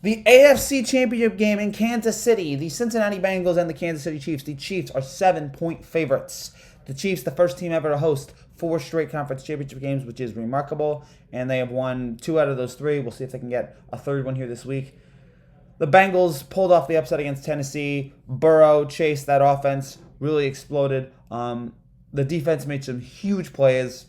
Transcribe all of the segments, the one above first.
The AFC Championship game in Kansas City, the Cincinnati Bengals and the Kansas City Chiefs. The Chiefs are 7-point favorites. The Chiefs, the first team ever to host 4 straight conference championship games, which is remarkable. And they have won 2 out of those 3. We'll see if they can get a third one here this week. The Bengals pulled off the upset against Tennessee. Burrow chased that offense, really exploded. The defense made some huge plays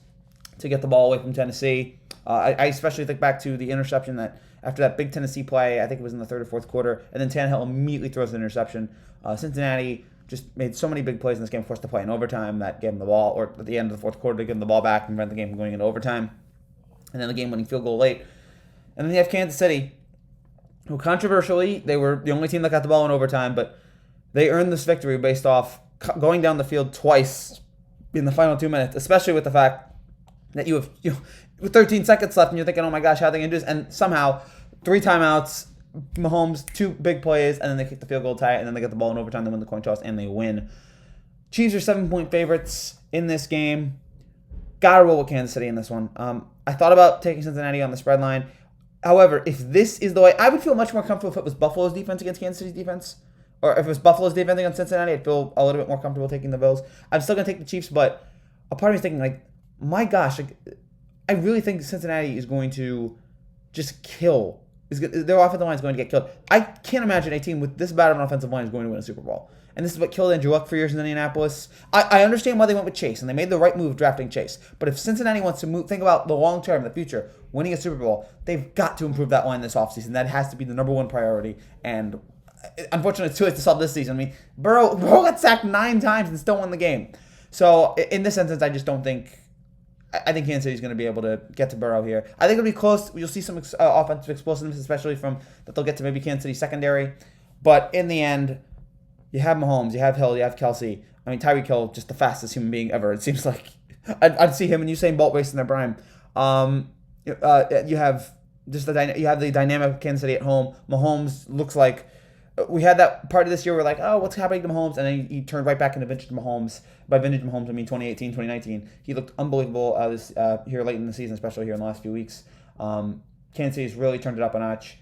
to get the ball away from Tennessee. I especially think back to the interception that after that big Tennessee play, I think it was in the third or fourth quarter, and then Tannehill immediately throws an interception. Cincinnati just made so many big plays in this game, forced to play in overtime that gave them the ball, or at the end of the fourth quarter to give them the ball back and prevent the game from going into overtime. And then the game-winning field goal late. And then you have Kansas City, who controversially, they were the only team that got the ball in overtime, but they earned this victory based off going down the field twice in the final 2 minutes, especially with the fact that you have with 13 seconds left and you're thinking, oh my gosh, how are they going to do this? And somehow, 3 timeouts, Mahomes, 2 big plays, and then they kick the field goal tie, and then they get the ball in overtime, they win the coin toss, and they win. Chiefs are 7-point favorites in this game. Gotta roll with Kansas City in this one. I thought about taking Cincinnati on the spread line. However, if this is the way, I would feel much more comfortable if it was Buffalo's defense against Kansas City's defense. Or if it was Buffalo's defense against Cincinnati, I'd feel a little bit more comfortable taking the Bills. I'm still going to take the Chiefs, but a part of me is thinking, like, my gosh, I really think Cincinnati is going to just kill. Their offensive line is going to get killed. I can't imagine a team with this bad of an offensive line is going to win a Super Bowl. And this is what killed Andrew Luck for years in Indianapolis. I understand why they went with Chase, and they made the right move drafting Chase. But if Cincinnati wants to think about the long term, the future, winning a Super Bowl, they've got to improve that line this offseason. That has to be the number one priority. And unfortunately, it's too late to solve this season. I mean, Burrow got sacked 9 times and still won the game. So in this instance, I just don't think. I think Kansas City is going to be able to get to Burrow here. I think it'll be close. You'll see some offensive explosiveness, especially from that they'll get to maybe Kansas City secondary. But in the end, you have Mahomes, you have Hill, you have Kelsey. I mean, Tyreek Hill, just the fastest human being ever. It seems like I'd see him and Usain Bolt racing their prime. You have the dynamic of Kansas City at home. Mahomes looks like. We had that part of this year where we're like, oh, what's happening to Mahomes? And then he turned right back into vintage Mahomes. By vintage Mahomes, I mean 2018, 2019. He looked unbelievable here late in the season, especially here in the last few weeks. Kansas City's really turned it up a notch.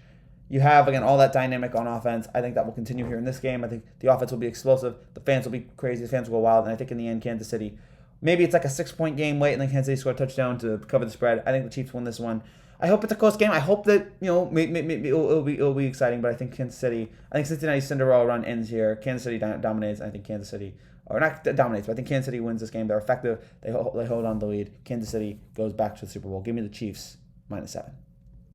You have, again, all that dynamic on offense. I think that will continue here in this game. I think the offense will be explosive. The fans will be crazy. The fans will go wild. And I think in the end, Kansas City, maybe it's like a 6-point game late and then Kansas City score a touchdown to cover the spread. I think the Chiefs win this one. I hope it's a close game. I hope that, maybe it'll be exciting, but I think Cincinnati's Cinderella run ends here. Kansas City dominates, and I think Kansas City, or not dominates, but I think Kansas City wins this game. They're effective. They hold on to the lead. Kansas City goes back to the Super Bowl. Give me the Chiefs -7.